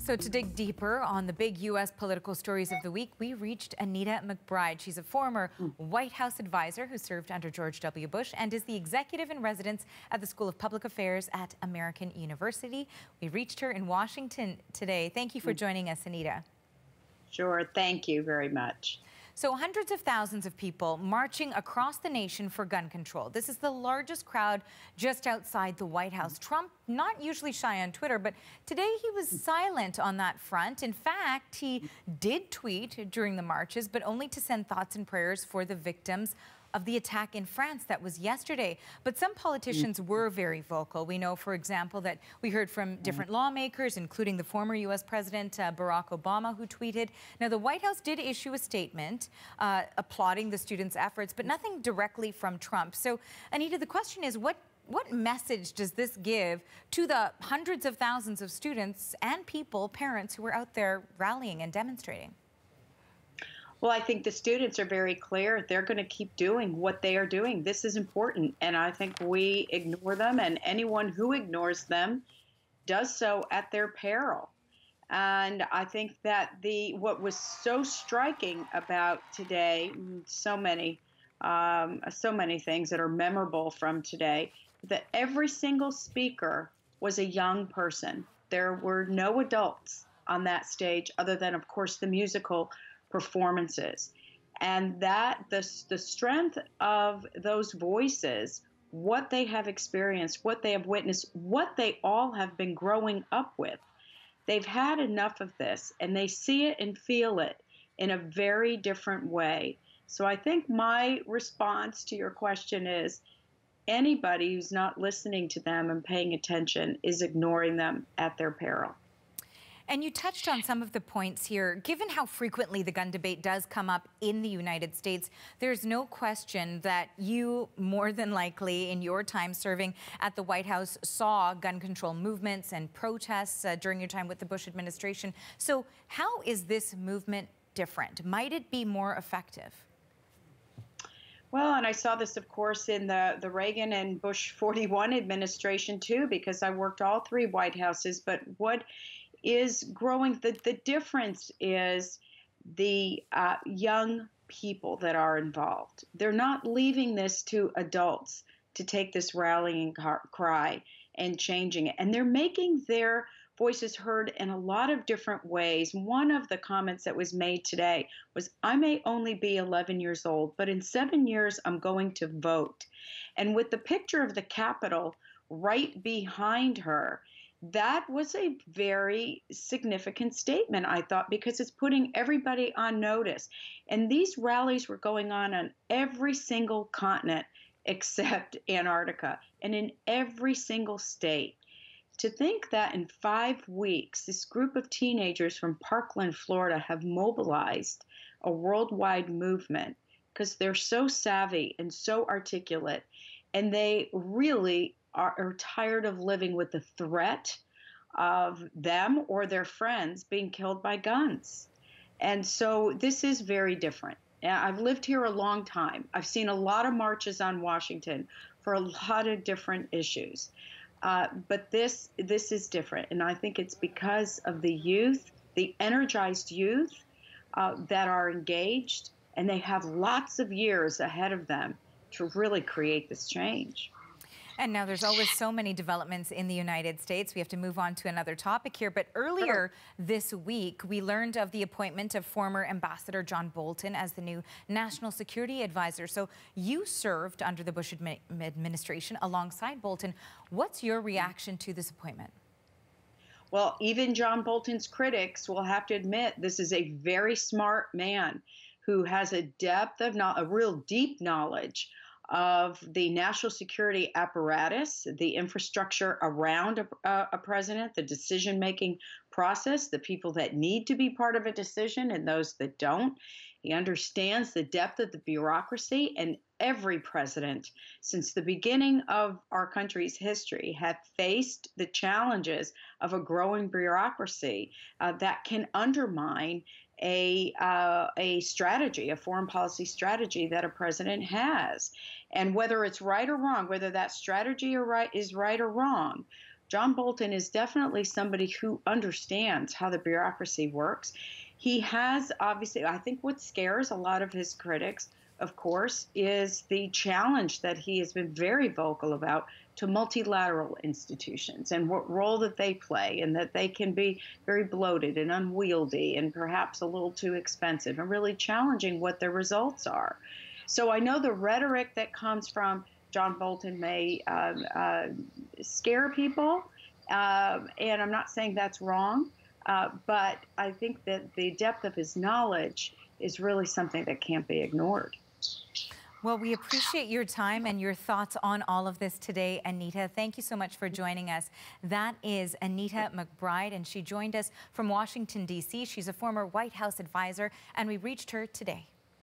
So to dig deeper on the big U.S. political stories of the week, we reached Anita McBride. She's a former White House advisor who served under George W. Bush and is the executive in residence at the School of Public Affairs at American University. We reached her in Washington today. Thank you for joining us, Anita. Sure. Thank you very much. So hundreds of thousands of people marching across the nation for gun control. This is the largest crowd just outside the White House. Trump, not usually shy on Twitter, but today he was silent on that front. In fact, he did tweet during the marches, but only to send thoughts and prayers for the victims of the attack in France that was yesterday. But some politicians were very vocal. We know, for example, that we heard from different lawmakers, including the former U.S. President Barack Obama, who tweeted. Now, the White House did issue a statement applauding the students' efforts, but nothing directly from Trump. So, Anita, the question is, what message does this give to the hundreds of thousands of students and people, parents, who were out there rallying and demonstrating? Well, I think the students are very clear. They're going to keep doing what they are doing. This is important, and I think we ignore them, and anyone who ignores them does so at their peril. And I think that what was so striking about today, so many things that are memorable from today, that every single speaker was a young person. There were no adults on that stage other than, of course, the musical performances, and that the strength of those voices, what they have experienced, what they have witnessed, what they all have been growing up with. They've had enough of this, and they see it and feel it in a very different way. So I think my response to your question is, anybody who's not listening to them and paying attention is ignoring them at their peril. And you touched on some of the points here. Given how frequently the gun debate does come up in the United States, there's no question that you, more than likely, in your time serving at the White House, saw gun control movements and protests during your time with the Bush administration. So how is this movement different? Might it be more effective? Well, and I saw this, of course, in the Reagan and Bush 41 administration, too, because I worked all three White Houses. But what is growing, the difference is the young people that are involved. They're not leaving this to adults to take this rallying cry and changing it. And they're making their voices heard in a lot of different ways. One of the comments that was made today was, I may only be 11 years old, but in 7 years, I'm going to vote. And with the picture of the Capitol right behind her, that was a very significant statement, I thought, because it's putting everybody on notice. And these rallies were going on every single continent except Antarctica, and in every single state. To think that in 5 weeks, this group of teenagers from Parkland, Florida, have mobilized a worldwide movement because they're so savvy and so articulate, and they really are tired of living with the threat of them or their friends being killed by guns. And so this is very different. I've lived here a long time. I've seen a lot of marches on Washington for a lot of different issues. But this is different. And I think it's because of the youth, the energized youth that are engaged, and they have lots of years ahead of them to really create this change. And now there's always so many developments in the United States. We have to move on to another topic here. But earlier this week, we learned of the appointment of former Ambassador John Bolton as the new National Security Advisor. So you served under the Bush administration alongside Bolton. What's your reaction to this appointment? Well, even John Bolton's critics will have to admit this is a very smart man who has a depth of a real deep knowledge of the national security apparatus, the infrastructure around a president, the decision-making process, the people that need to be part of a decision and those that don't. He understands the depth of the bureaucracy, and every president since the beginning of our country's history have faced the challenges of a growing bureaucracy that can undermine a strategy, a foreign policy strategy that a president has. And whether it's right or wrong, whether that strategy is right or wrong, John Bolton is definitely somebody who understands how the bureaucracy works. He has obviously, I think what scares a lot of his critics, of course, is the challenge that he has been very vocal about to multilateral institutions and what role that they play, and that they can be very bloated and unwieldy and perhaps a little too expensive, and really challenging what their results are. So I know the rhetoric that comes from John Bolton may scare people, and I'm not saying that's wrong, but I think that the depth of his knowledge is really something that can't be ignored. Well, we appreciate your time and your thoughts on all of this today, Anita. Thank you so much for joining us. That is Anita McBride, and she joined us from Washington, D.C. She's a former White House advisor, and we reached her today.